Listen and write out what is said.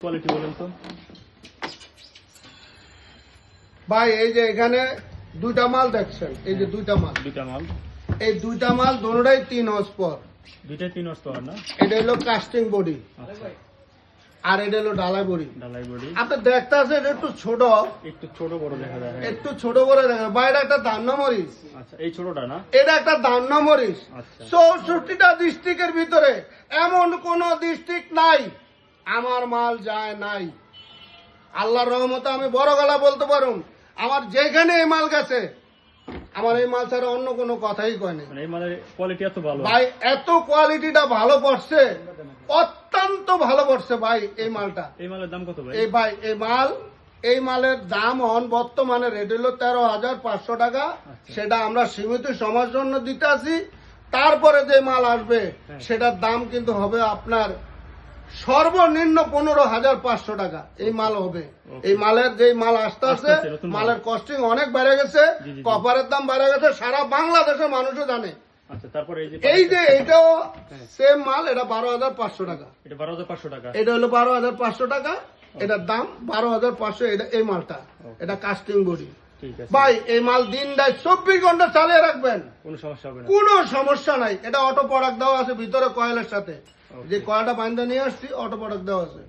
Quality বলেন তো ভাই। এই যে এখানে দুইটা মাল দেখছেন, এই যে দুইটা মাল, এই দুইটা মাল দুটোটাই 3 হর্স পাওয়ার। দুইটাই 3 হর্স পাওয়ার না? এটা হলো কাস্টিং বডি আর এটা হলো ঢালাই বডি। আপনি দেখতে আছেন এটা একটু ছোট বড় দেখা যায়। একটু ছোট বড় দেখা ভাই। এটা একটা দান্না মরিচ। আচ্ছা, এই ছোটটা না? এটা একটা দান্না মরিচ। 64টা ডিস্ট্রিক্টের ভিতরে এমন কোন ডিস্ট্রিক্ট নাই আমার মাল যায় নাই। আল্লাহর রহমতে আমি বড় গলা বলতে পারুন, আমার যেখানে এই মাল গেছে, আমার এই মাল ছাড়া অন্য কোনো কথাই কয় না। এই মালের কোয়ালিটি এত ভালো ভাই, এত কোয়ালিটিটা ভালো পড়ছে, অত্যন্ত ভালো পড়ছে ভাই এই মালটা। এই মালের দাম কত ভাই? ভাই এই মালের দাম বর্তমানে রেট হলো 13,500 টাকা। সেটা আমরা সীমিত সময়ের জন্য দিতে আসি। তারপরে যে মাল আসবে সেটার দাম কিন্তু হবে আপনার সর্বনিম্ন 15,500 টাকা। এই মাল হবে। এই মালের যে মাল আসতে আছে, মালের কস্টিং অনেক বেড়ে গেছে, কপারের দাম বেড়ে গেছে, সারা বাংলাদেশের মানুষও জানে। এই যে এটাও সেম মাল, এটা 12,500 টাকা। এটা হলো 12,500 টাকা। এটার দাম 12,500। এটা এই মালটা, এটা কাস্টিং বডি ভাই। এই মাল দিন রাত 24 ঘন্টা চালিয়ে রাখবেন, কোনো সমস্যা নাই। এটা অটো প্রোডাক্ট দেওয়া আছে ভিতরে কয়েলের সাথে। যে কয়েলটা বাইন্দা নিয়ে আসছি, অটো প্রোডাক্ট দেওয়া আছে।